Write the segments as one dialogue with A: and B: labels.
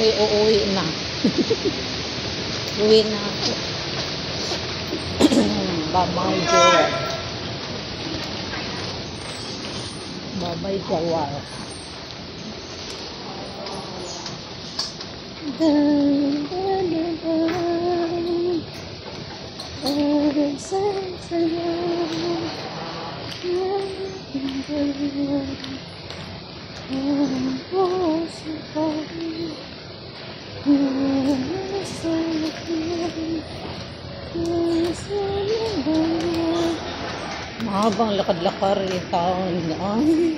A: ako'y uuwi na. Uwi na ako. Bye-bye, Joel. Bye-bye, Joel. Mahabang lakad-lakar yung taon. Ay,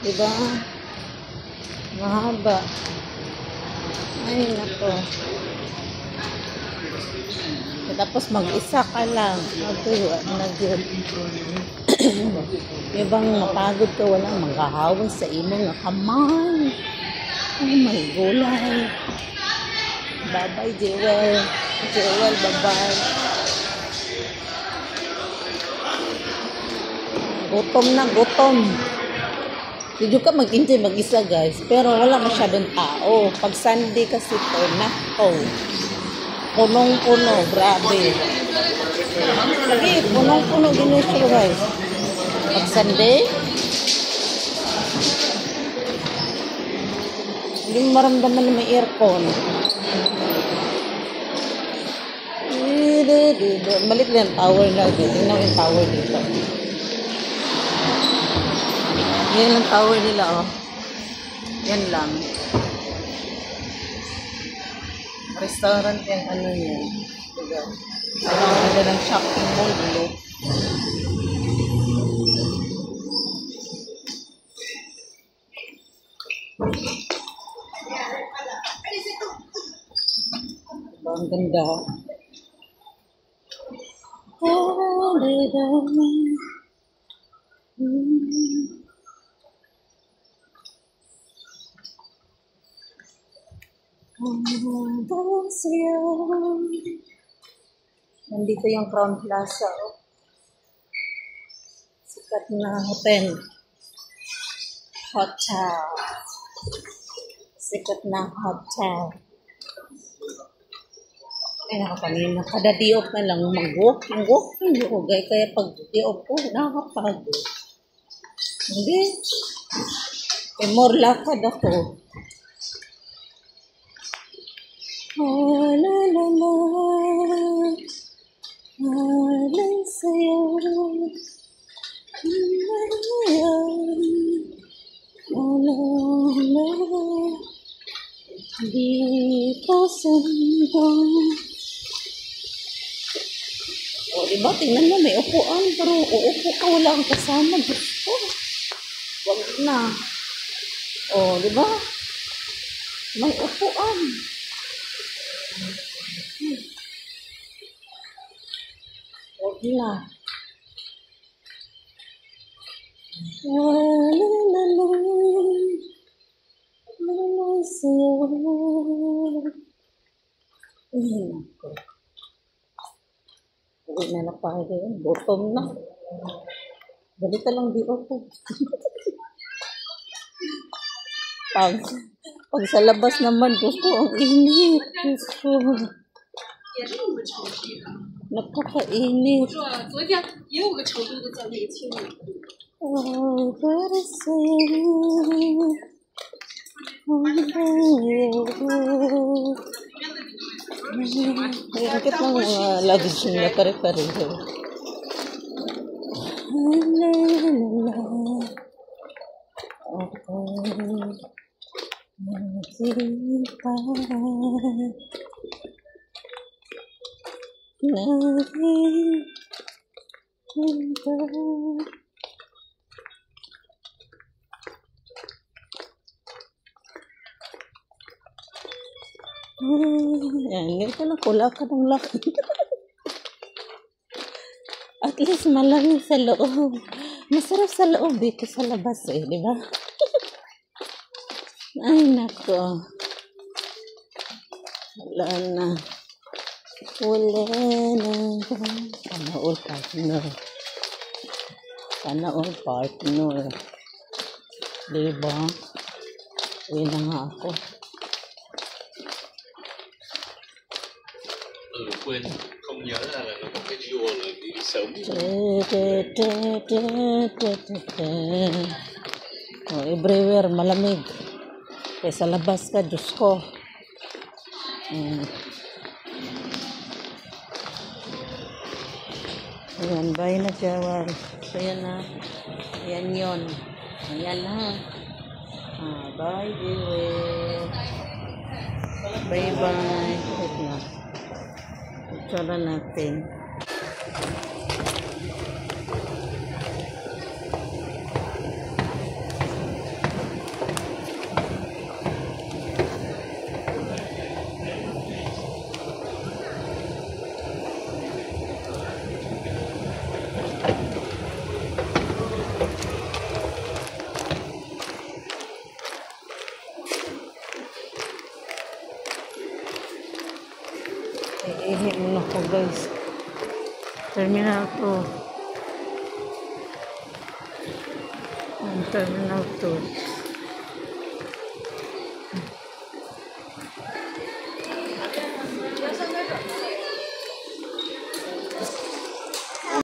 A: diba? Mahaba. Ay, nako. Tapos mag-isa ka lang. Ibang mapagod ka, walang maghahawan sa imo nga kamay. Oh my gulay. Bye-bye, Jewel. Jewel, bye-bye. Gutom na, gutom. Hindi ka mag-enjoy mag-isa, guys. Pero wala masyadong tao. Pag Sunday kasi ito, nako. Punong-puno, grabe. Lagi, punong-puno din siya, guys. Pag Sunday, hindi mo maramdaman na may aircon. Malit lang tower na. Tingnan yung tower dito. Yan lang tower nila, oh. Yan lang. Restaurant yung ano yan. Diba? Ano ng shopping mall dito. Diba? Ang ganda. Nandito yung Crown Plaza, oh. Sikat na hotel. Sikat na hotel. Ay, nakapanina. Kada di-off na lang mag-walking. Kaya pag di-off ko, nakapagod. Hindi. Eh, more lakad ako. La la la, alay sa'yo, di ko sundong. O, diba? Tingnan mo, may upuan, pero uupo ka, wala kang kasama. Gusto. Wag na. O, diba? May upuan. Wag na. Uwi na pa rin. Gutom na. Dalita lang di ako. Pag sa labas naman, gusto ang init. Gusto. Napakainit. Oh, para sa'yo. Bakit lang luggage nila pare-pare. Yan, ganito lang kula ka ng laki. At least malamig sa loob. Masarap sa loob dito sa labas eh, di ba? Ay, nako. Wala na. Wala na. Sana all partner. Sana all partner. Diba? Uwi na nga ako.
B: quên, không nhớ là nó có cái visual là đi sớm.
A: Oh, everywhere malamig. Kaya sa labas ka, Diyos ko. Ayan, bye na Jawar. So, yan na. Ayan yun. Ayan na. Bye, Jewel. Bye-bye. Wait na. Itsura natin. Iihi muna ko guys. Terminal 2. Terminal 2.